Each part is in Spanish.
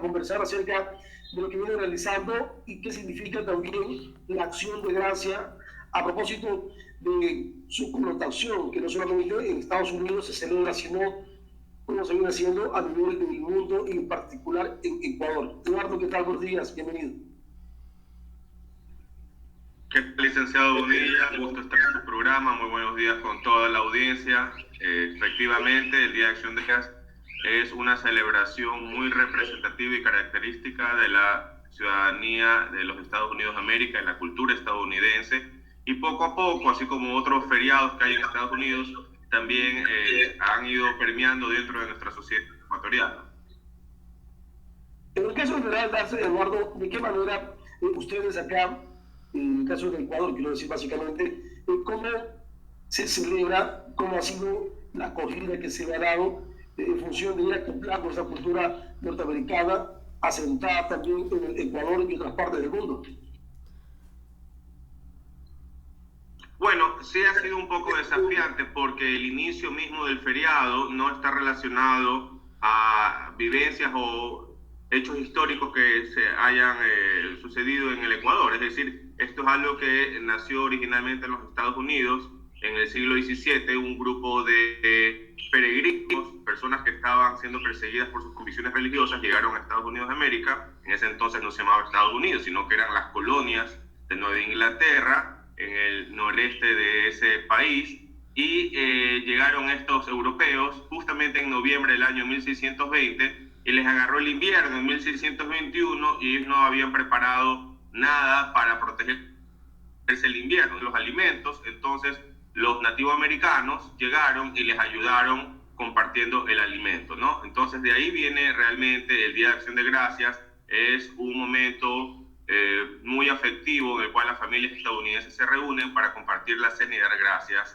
conversar acerca de lo que viene realizando y qué significa también la acción de gracia a propósito de su connotación, que no solamente en Estados Unidos se celebra, sino como se viene haciendo a nivel del mundo y en particular en Ecuador. Eduardo, ¿qué tal? Buenos días, bienvenido. ¿Qué tal, licenciado Bonilla? Gusto estar en su programa. Muy buenos días con toda la audiencia. Efectivamente, el Día de Acción de Gracias es una celebración muy representativa y característica de la ciudadanía de los Estados Unidos de América, en la cultura estadounidense. Y poco a poco, así como otros feriados que hay en Estados Unidos, también han ido permeando dentro de nuestra sociedad ecuatoriana. En el caso general, Eduardo, ¿de qué manera ustedes acá, en el caso de Ecuador, quiero decir básicamente, cómo se celebra, cómo ha sido la acogida que se le ha dado en función de ir acoplando esa cultura norteamericana asentada también en el Ecuador y otras partes del mundo? Bueno, sí ha sido un poco desafiante porque el inicio mismo del feriado no está relacionado a vivencias o hechos históricos que se hayan sucedido en el Ecuador. Es decir, esto es algo que nació originalmente en los Estados Unidos en el siglo XVII, un grupo de peregrinos, personas que estaban siendo perseguidas por sus convicciones religiosas, llegaron a Estados Unidos de América. En ese entonces no se llamaba Estados Unidos, sino que eran las colonias de Nueva Inglaterra, en el noreste de ese país, y llegaron estos europeos justamente en noviembre del año 1620 y les agarró el invierno en 1621 y ellos no habían preparado nada para protegerse el invierno, los alimentos. Entonces los nativoamericanos llegaron y les ayudaron compartiendo el alimento, ¿no? Entonces de ahí viene realmente el Día de Acción de Gracias. Es un momento muy afectivo en el cual las familias estadounidenses se reúnen para compartir la cena y dar gracias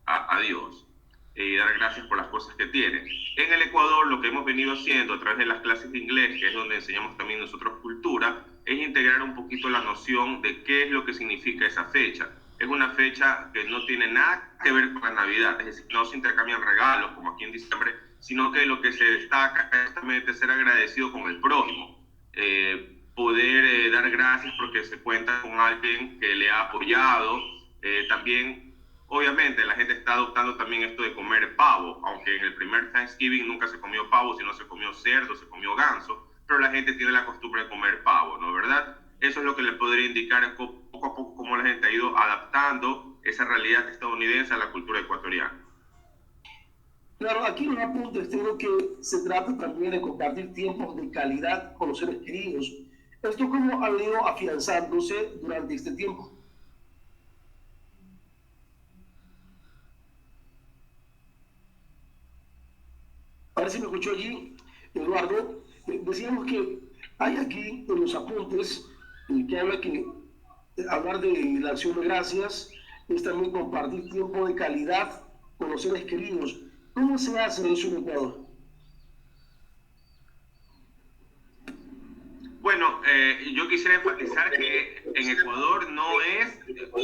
a Dios y dar gracias por las cosas que tienen. En el Ecuador lo que hemos venido haciendo a través de las clases de inglés, que es donde enseñamos también nosotros cultura, es integrar un poquito la noción de qué es lo que significa esa fecha. Es una fecha que no tiene nada que ver con la Navidad, es decir, no se intercambian regalos como aquí en diciembre, sino que lo que se destaca es justamente ser agradecido con el prójimo. Poder dar gracias porque se cuenta con alguien que le ha apoyado. También, obviamente, la gente está adoptando también esto de comer pavo, aunque en el primer Thanksgiving nunca se comió pavo, sino se comió cerdo, se comió ganso, pero la gente tiene la costumbre de comer pavo, ¿no? ¿Verdad? Eso es lo que le podría indicar poco a poco cómo la gente ha ido adaptando esa realidad estadounidense a la cultura ecuatoriana. Claro, aquí en los apuntes tengo que se trata también de compartir tiempos de calidad con los seres queridos. ¿Esto cómo ha venido afianzándose durante este tiempo? A ver si me escuchó allí, Eduardo. Decíamos que hay aquí en los apuntes que habla que hablar de la acción de gracias es también compartir tiempo de calidad con los seres queridos. ¿Cómo se hace eso en Ecuador? Bueno, yo quisiera enfatizar que en Ecuador no es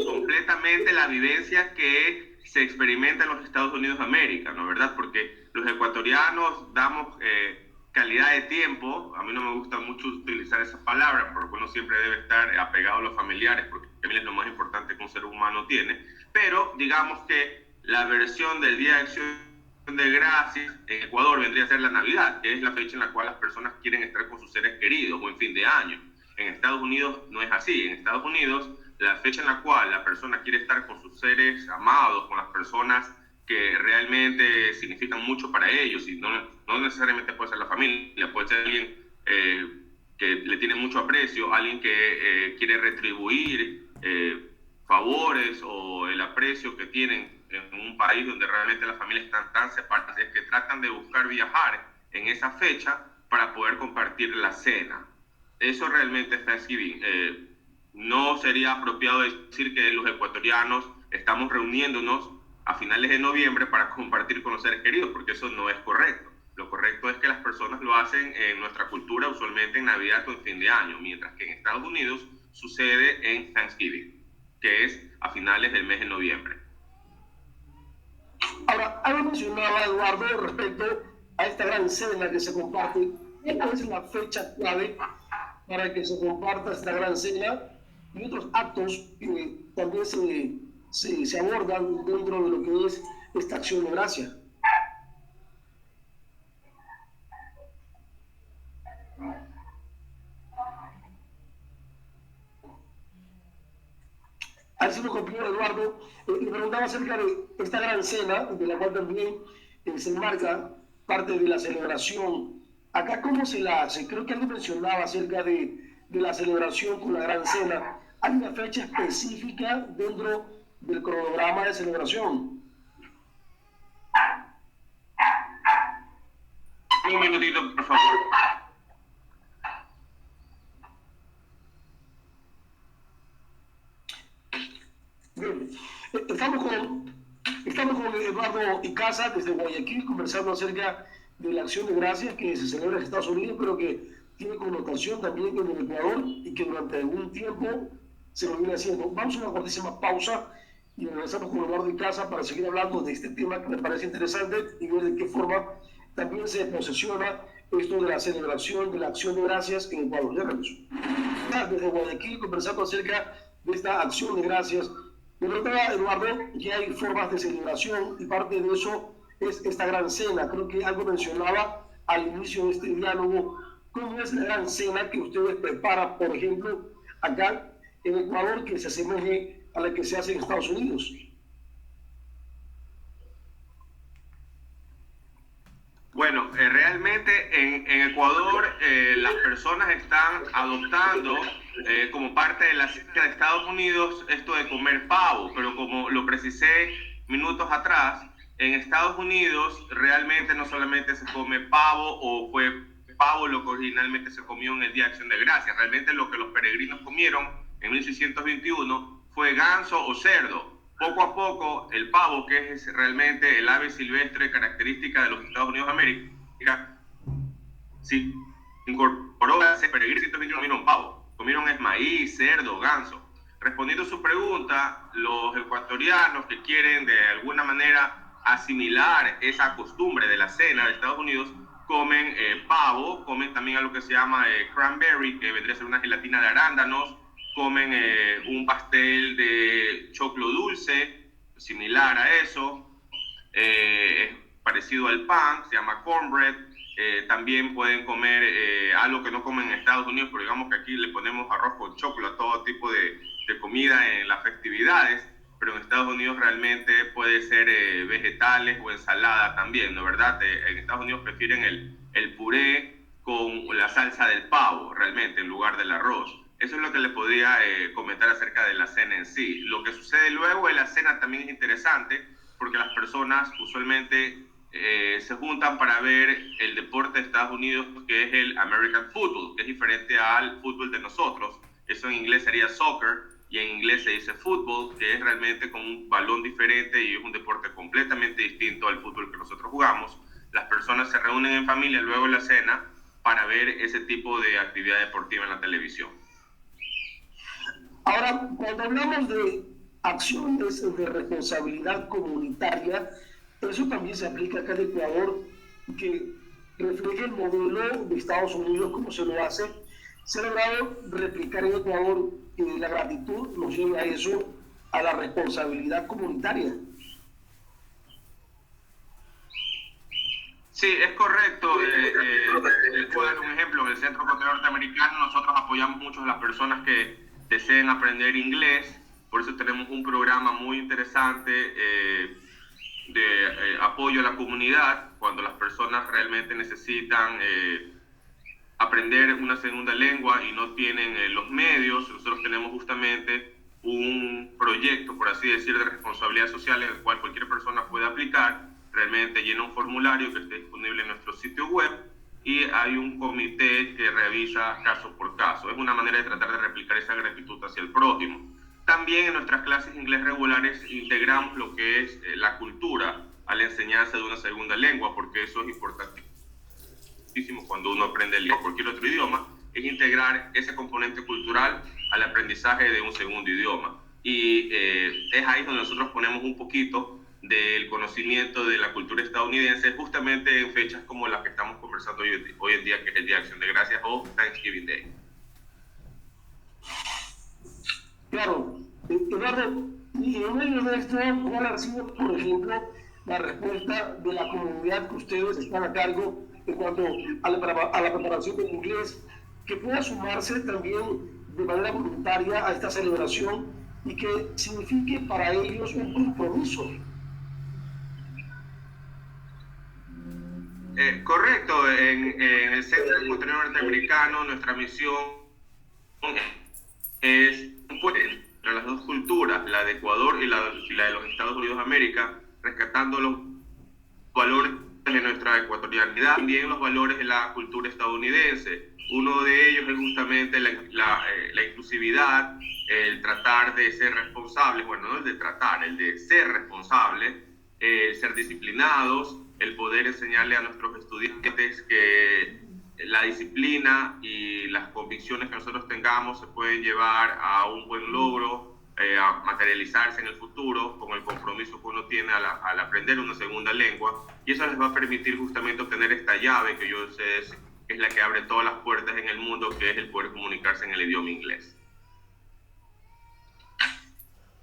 completamente la vivencia que se experimenta en los Estados Unidos de América, ¿no? ¿Verdad? Porque los ecuatorianos damos calidad de tiempo. A mí no me gusta mucho utilizar esa palabra, porque uno siempre debe estar apegado a los familiares, porque también es lo más importante que un ser humano tiene. Pero digamos que la versión del Día de Acción de Gracias en Ecuador vendría a ser la Navidad, que es la fecha en la cual las personas quieren estar con sus seres queridos, o en fin de año. En Estados Unidos no es así. En Estados Unidos, la fecha en la cual la persona quiere estar con sus seres amados, con las personas que realmente significan mucho para ellos, y no necesariamente puede ser la familia, puede ser alguien que le tiene mucho aprecio, alguien que quiere retribuir favores o el aprecio que tienen en un país donde realmente las familias están tan separadas, es que tratan de buscar viajar en esa fecha para poder compartir la cena. Eso realmente es Thanksgiving. No sería apropiado decir que los ecuatorianos estamos reuniéndonos a finales de noviembre para compartir con los seres queridos, porque eso no es correcto. Lo correcto es que las personas lo hacen en nuestra cultura, usualmente en Navidad o en fin de año, mientras que en Estados Unidos sucede en Thanksgiving, que es a finales del mes de noviembre. Ahora, algo mencionaba Eduardo respecto a esta gran cena que se comparte ¿cuál es la fecha clave para que se comparta esta gran cena y otros actos que también se abordan dentro de lo que es esta acción de gracia? Al sido compañero Eduardo, le preguntaba acerca de esta gran cena, de la cual también se enmarca parte de la celebración. Acá, ¿cómo se la hace? Creo que alguien mencionaba acerca de la celebración con la gran cena. ¿Hay una fecha específica dentro del cronograma de celebración? Un minutito, por favor. Bien. Estamos con Eduardo Icaza desde Guayaquil conversando acerca de la acción de gracias que se celebra en Estados Unidos, pero que tiene connotación también en el Ecuador y que durante algún tiempo se lo viene haciendo. Vamos a una cortísima pausa y regresamos con Eduardo Icaza para seguir hablando de este tema que me parece interesante y ver de qué forma también se posesiona esto de la celebración de la acción de gracias en Ecuador. Ya regreso. Desde Guayaquil conversando acerca de esta acción de gracias. Me preguntaba, Eduardo, que hay formas de celebración y parte de eso es esta gran cena. Creo que algo mencionaba al inicio de este diálogo. ¿Cómo es la gran cena que ustedes preparan, por ejemplo, acá en Ecuador, que se asemeje a la que se hace en Estados Unidos? Bueno, realmente en Ecuador las personas están adoptando como parte de la cena de Estados Unidos esto de comer pavo, pero como lo precisé minutos atrás, en Estados Unidos realmente no solamente se come pavo o fue pavo lo que originalmente se comió en el Día de Acción de Gracias, realmente lo que los peregrinos comieron en 1621 fue ganso o cerdo. Poco a poco, el pavo, que es realmente el ave silvestre característica de los Estados Unidos de América, sí, incorporó a ese peregrino 121 comieron pavo, comieron es maíz, cerdo, ganso. Respondiendo a su pregunta, los ecuatorianos que quieren de alguna manera asimilar esa costumbre de la cena de Estados Unidos, comen pavo, comen también algo que se llama cranberry, que vendría a ser una gelatina de arándanos, comen un pastel de choclo dulce, similar a eso, es parecido al pan, se llama cornbread. También pueden comer algo que no comen en Estados Unidos, pero digamos que aquí le ponemos arroz con choclo a todo tipo de comida en las festividades, pero en Estados Unidos realmente puede ser vegetales o ensalada también, ¿no? ¿Verdad? En Estados Unidos prefieren el puré con la salsa del pavo, realmente, en lugar del arroz. Eso es lo que les podría comentar acerca de la cena en sí. Lo que sucede luego en la cena también es interesante, porque las personas usualmente se juntan para ver el deporte de Estados Unidos, que es el American Football, que es diferente al fútbol de nosotros. Eso en inglés sería soccer, y en inglés se dice fútbol, que es realmente con un balón diferente y es un deporte completamente distinto al fútbol que nosotros jugamos. Las personas se reúnen en familia luego en la cena para ver ese tipo de actividad deportiva en la televisión. Ahora, cuando hablamos de acciones de responsabilidad comunitaria, eso también se aplica acá en Ecuador, que refleja el modelo de Estados Unidos, como se lo hace. Se ha logrado replicar en Ecuador que la gratitud nos lleva a eso, a la responsabilidad comunitaria. Sí, es correcto. Les puedo dar un ejemplo. En el Centro Comunitario Norteamericano nosotros apoyamos mucho a las personas que deseen aprender inglés. Por eso tenemos un programa muy interesante de apoyo a la comunidad cuando las personas realmente necesitan aprender una segunda lengua y no tienen los medios. Nosotros tenemos justamente un proyecto, por así decir, de responsabilidad social en el cual cualquier persona puede aplicar. Realmente llena un formulario que esté disponible en nuestro sitio web y hay un comité que revisa caso por caso. Es una manera de tratar de replicar esa gratitud hacia el prójimo. También en nuestras clases de inglés regulares integramos lo que es la cultura a la enseñanza de una segunda lengua, porque eso es importantísimo cuando uno aprende cualquier otro idioma, es integrar ese componente cultural al aprendizaje de un segundo idioma. Y es ahí donde nosotros ponemos un poquito del conocimiento de la cultura estadounidense, justamente en fechas como las que estamos conversando hoy en día, que es el Día de Acción de Gracias o Thanksgiving Day. Claro, Eduardo, y en medio de esto, ¿cuál ha sido, por ejemplo, la respuesta de la comunidad que ustedes están a cargo en cuanto a la preparación del inglés, que pueda sumarse también de manera voluntaria a esta celebración y que signifique para ellos un compromiso? Correcto, en el Centro de Ecuatoriano Norteamericano nuestra misión es entre las dos culturas, la de Ecuador y la de los Estados Unidos de América, rescatando los valores de nuestra ecuatorianidad, también los valores de la cultura estadounidense. Uno de ellos es justamente la inclusividad, el tratar de ser responsables, bueno, no el de tratar, el de ser responsables, ser disciplinados, el poder enseñarle a nuestros estudiantes que la disciplina y las convicciones que nosotros tengamos se pueden llevar a un buen logro, a materializarse en el futuro con el compromiso que uno tiene al aprender una segunda lengua, y eso les va a permitir justamente obtener esta llave que yo sé es la que abre todas las puertas en el mundo, que es el poder comunicarse en el idioma inglés.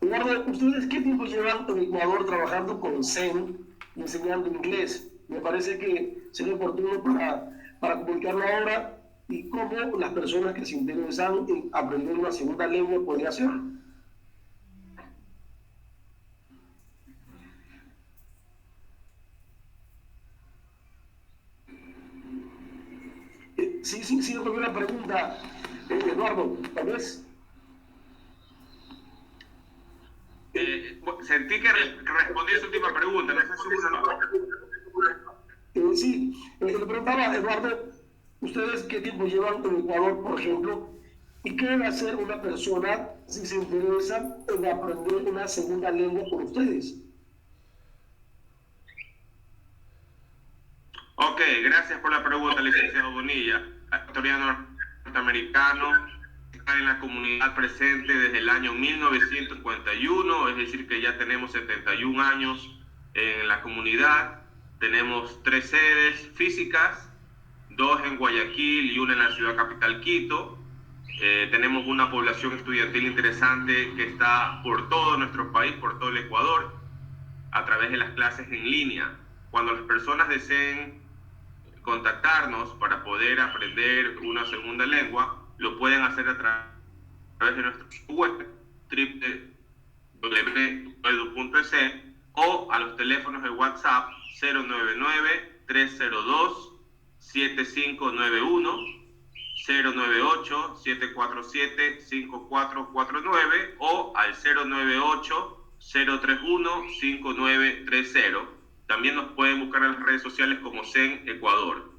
Eduardo, ¿ustedes qué tiempo llevan en Ecuador trabajando con CEN y enseñando inglés? Me parece que sería oportuno para comunicarlo ahora y cómo las personas que se interesan en aprender una segunda lengua podrían hacerlo. Sí, una pregunta, Eduardo, tal vez. Sentí que respondí a su última pregunta, no sé si una Sí, le preguntaba, Eduardo, ¿ustedes qué tiempo llevan en Ecuador, por ejemplo? ¿Y qué debe hacer una persona si se interesa en aprender una segunda lengua con ustedes? Ok, gracias por la pregunta, licenciado Bonilla. El ecuatoriano norteamericano está en la comunidad presente desde el año 1951, es decir, que ya tenemos 71 años en la comunidad. Tenemos 3 sedes físicas, 2 en Guayaquil y una en la ciudad capital Quito. Tenemos una población estudiantil interesante que está por todo nuestro país, por todo el Ecuador, a través de las clases en línea. Cuando las personas deseen contactarnos para poder aprender una segunda lengua, lo pueden hacer a través de nuestro web www.edu.es o a los teléfonos de WhatsApp 099-302-7591, 098-747-5449 o al 098-031-5930. También nos pueden buscar en las redes sociales como CEN Ecuador.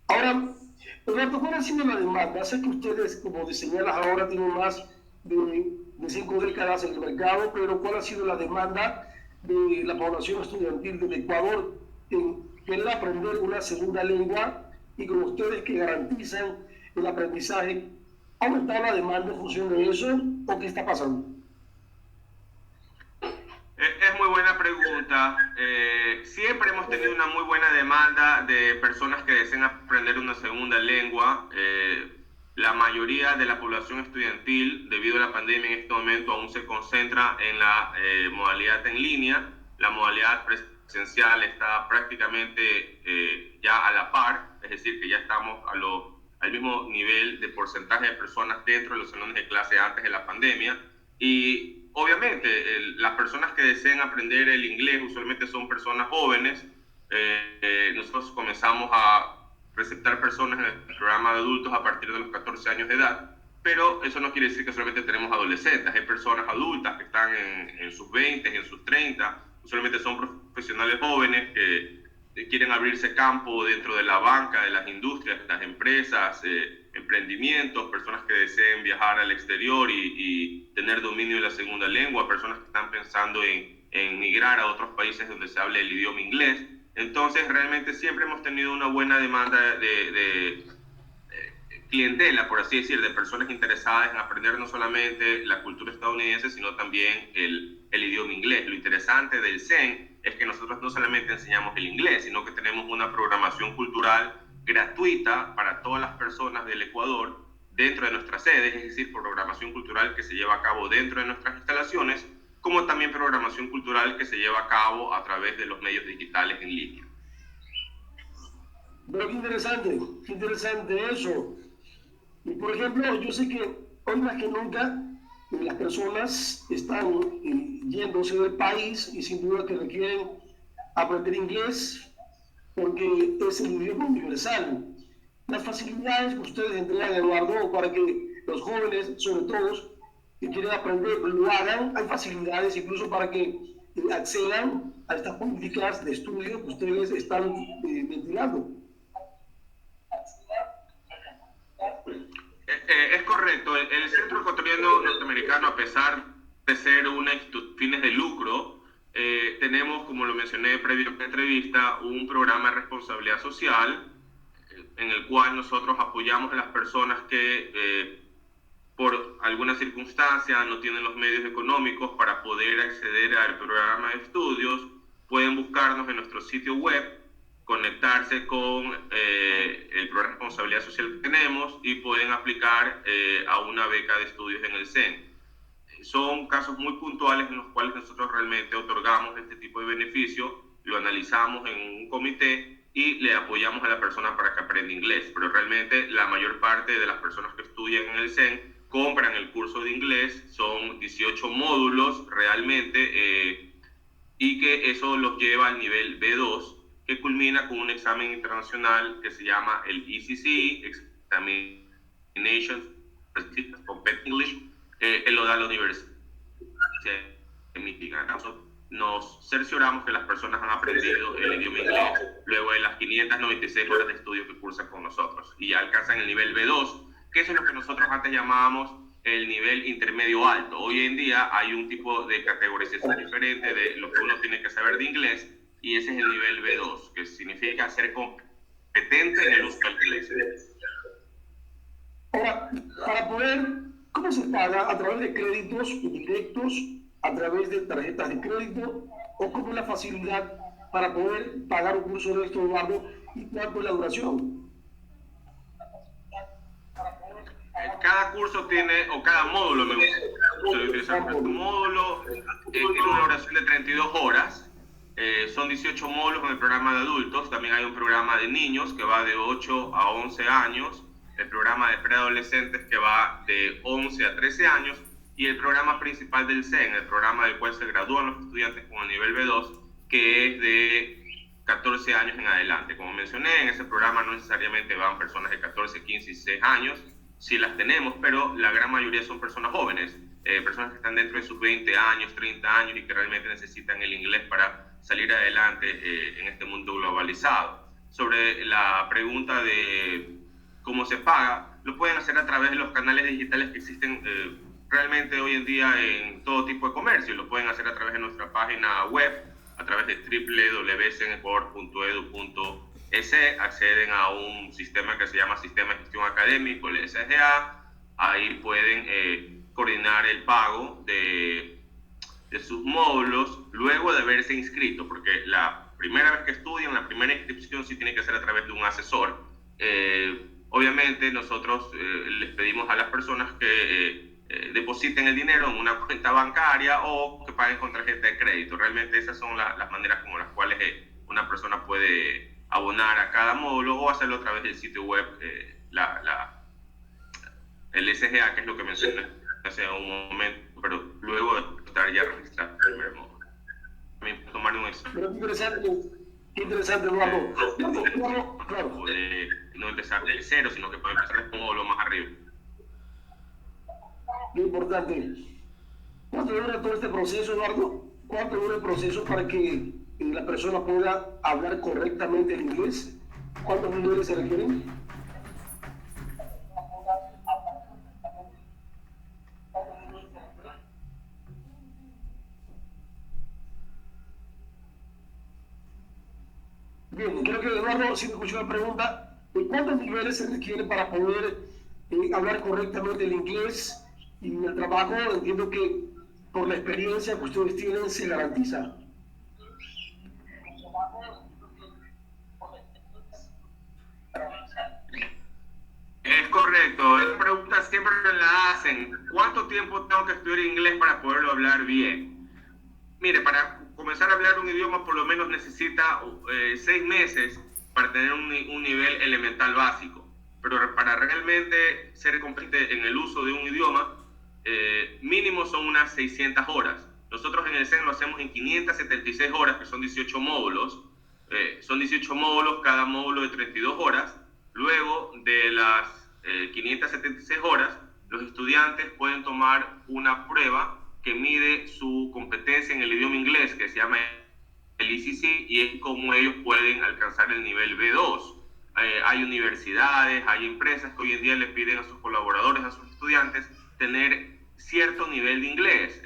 Ahora, Roberto, ¿cuál ha sido la demanda? Sé que ustedes, como señalas ahora, tienen más de 5 décadas en el mercado, pero ¿cuál ha sido la demanda de la población estudiantil del Ecuador en querer aprender una segunda lengua y con ustedes que garantizan el aprendizaje? ¿Ha aumentado la demanda en función de eso o qué está pasando? Es muy buena pregunta. Siempre hemos tenido una muy buena demanda de personas que desean aprender una segunda lengua. La mayoría de la población estudiantil, debido a la pandemia en este momento, aún se concentra en la modalidad en línea. La modalidad presencial está prácticamente ya a la par, es decir, que ya estamos al mismo nivel de porcentaje de personas dentro de los salones de clase antes de la pandemia. Y obviamente, las personas que desean aprender el inglés usualmente son personas jóvenes. Nosotros comenzamos a receptar personas en el programa de adultos a partir de los 14 años de edad, pero eso no quiere decir que solamente tenemos adolescentes. Hay personas adultas que están en sus 20, en sus 30. Usualmente son profesionales jóvenes que quieren abrirse campo dentro de la banca, de las industrias, de las empresas, emprendimientos, personas que deseen viajar al exterior y tener dominio de la segunda lengua, personas que están pensando en migrar a otros países donde se hable el idioma inglés. Entonces, realmente siempre hemos tenido una buena demanda clientela, por así decir, de personas interesadas en aprender no solamente la cultura estadounidense, sino también el idioma inglés. Lo interesante del CEN es que nosotros no solamente enseñamos el inglés, sino que tenemos una programación cultural gratuita para todas las personas del Ecuador dentro de nuestras sedes, es decir, programación cultural que se lleva a cabo dentro de nuestras instalaciones, como también programación cultural que se lleva a cabo a través de los medios digitales en línea. Pero qué interesante eso. Y por ejemplo, yo sé que hoy más que nunca las personas están yéndose del país y sin duda que requieren aprender inglés porque es el idioma universal. Las facilidades que ustedes entregan, Eduardo, para que los jóvenes, sobre todo, que quieren aprender, lo hagan, hay facilidades incluso para que accedan a estas políticas de estudio que ustedes están ventilando. Es correcto. El Centro Ecuatoriano Norteamericano, a pesar de ser una institución fines de lucro, tenemos, como lo mencioné previo a la entrevista, un programa de responsabilidad social en el cual nosotros apoyamos a las personas que por alguna circunstancia no tienen los medios económicos para poder acceder al programa de estudios. Pueden buscarnos en nuestro sitio web, conectarse con el programa de responsabilidad social que tenemos y pueden aplicar a una beca de estudios en el CEN. Son casos muy puntuales en los cuales nosotros realmente otorgamos este tipo de beneficio, lo analizamos en un comité y le apoyamos a la persona para que aprenda inglés. Pero realmente la mayor parte de las personas que estudian en el CEN compran el curso de inglés, son 18 módulos realmente, y que eso los lleva al nivel B2, que culmina con un examen internacional que se llama el ECC, Examination Competitive English, que lo da la Universidad de Michigan. Nos cercioramos que las personas han aprendido el idioma inglés luego de las 596 horas de estudio que cursan con nosotros y ya alcanzan el nivel B2, que eso es lo que nosotros antes llamábamos el nivel intermedio alto. Hoy en día hay un tipo de categorización diferente de lo que uno tiene que saber de inglés, y ese es el nivel B2, que significa ser competente en el uso del inglés. Ahora, para poder, ¿cómo se paga? ¿A través de créditos directos? ¿A través de tarjetas de crédito? ¿O cómo es la facilidad para poder pagar un curso de esto, Eduardo? ¿Y cuánto es la duración? Cada curso tiene, o cada módulo, me gusta utilizar un módulo, tiene una duración de 32 horas. Son 18 módulos en el programa de adultos. También hay un programa de niños que va de 8 a 11 años, el programa de preadolescentes que va de 11 a 13 años, y el programa principal del CEN, el programa del cual se gradúan los estudiantes con el nivel B2, que es de 14 años en adelante. Como mencioné, en ese programa no necesariamente van personas de 14, 15 y 16 años, sí las tenemos, pero la gran mayoría son personas jóvenes, personas que están dentro de sus 20 años, 30 años y que realmente necesitan el inglés para salir adelante en este mundo globalizado. Sobre la pregunta de cómo se paga, lo pueden hacer a través de los canales digitales que existen realmente hoy en día en todo tipo de comercio. Lo pueden hacer a través de nuestra página web, a través de www.cenecuador.edu.es, acceden a un sistema que se llama Sistema de Gestión Académico, el SGA. Ahí pueden coordinar el pago de sus módulos luego de haberse inscrito, porque la primera vez que estudian, la primera inscripción sí tiene que ser a través de un asesor. Obviamente nosotros les pedimos a las personas que depositen el dinero en una cuenta bancaria o que paguen con tarjeta de crédito. Realmente esas son las maneras como las cuales una persona puede abonar a cada módulo o hacerlo a través del sitio web, el SGA, que es lo que mencioné hace un momento, pero luego de estar ya registrado el primer módulo. También tomar un examen. Pero qué interesante, Eduardo. Claro. No empezar del cero, sino que puede empezar un módulo más arriba. Qué importante. ¿Cuánto dura todo este proceso, Eduardo? ¿Cuánto dura el proceso para que la persona pueda hablar correctamente el inglés? ¿Cuántos niveles se requieren? Bien, creo que Eduardo sí me escuchó la pregunta. ¿Cuántos niveles se requieren para poder hablar correctamente el inglés y el trabajo, entiendo que por la experiencia que ustedes tienen se garantiza. Es correcto, esa pregunta siempre la hacen. ¿Cuánto tiempo tengo que estudiar inglés para poderlo hablar bien? Mire, para comenzar a hablar un idioma por lo menos necesita 6 meses para tener un nivel elemental básico. Pero para realmente ser competente en el uso de un idioma, mínimo son unas 600 horas. Nosotros en el CEN lo hacemos en 576 horas, que son 18 módulos. Son 18 módulos, cada módulo de 32 horas. Luego de las 576 horas, los estudiantes pueden tomar una prueba que mide su competencia en el idioma inglés, que se llama el ECC, y es como ellos pueden alcanzar el nivel B2. Hay universidades, hay empresas que hoy en día le piden a sus colaboradores, a sus estudiantes, tener cierto nivel de inglés.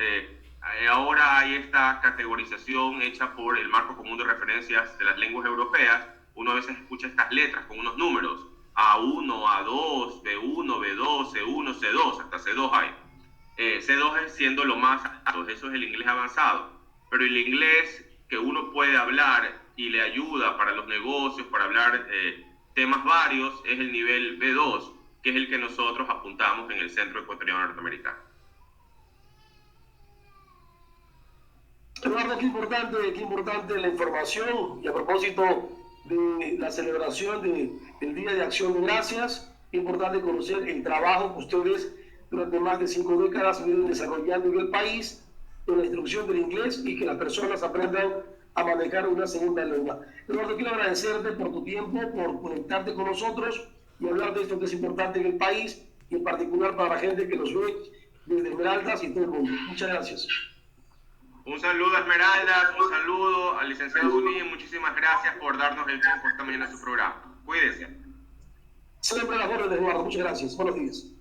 Ahora hay esta categorización hecha por el Marco Común de Referencias de las Lenguas Europeas. Uno a veces escucha estas letras con unos números: A1, A2, B1, B2, C1, C2, hasta C2 hay. C2 es siendo lo más alto, eso es el inglés avanzado. Pero el inglés que uno puede hablar y le ayuda para los negocios, para hablar temas varios, es el nivel B2, que es el que nosotros apuntamos en el Centro Ecuatoriano Norteamericano. Eduardo, qué importante la información. Y a propósito de la celebración del Día de Acción de Gracias, es importante conocer el trabajo que ustedes durante más de 5 décadas vienen desarrollando en el país en la instrucción del inglés y que las personas aprendan a manejar una segunda lengua. Eduardo, quiero agradecerte por tu tiempo, por conectarte con nosotros y hablar de esto que es importante en el país y en particular para la gente que nos ve desde Esmeraldas y todo el mundo. Muchas gracias. Un saludo a Esmeraldas, un saludo al licenciado Junín, muchísimas gracias por darnos el tiempo esta mañana en su programa. Cuídese. Siempre las órdenes, Eduardo. Muchas gracias. Buenos días.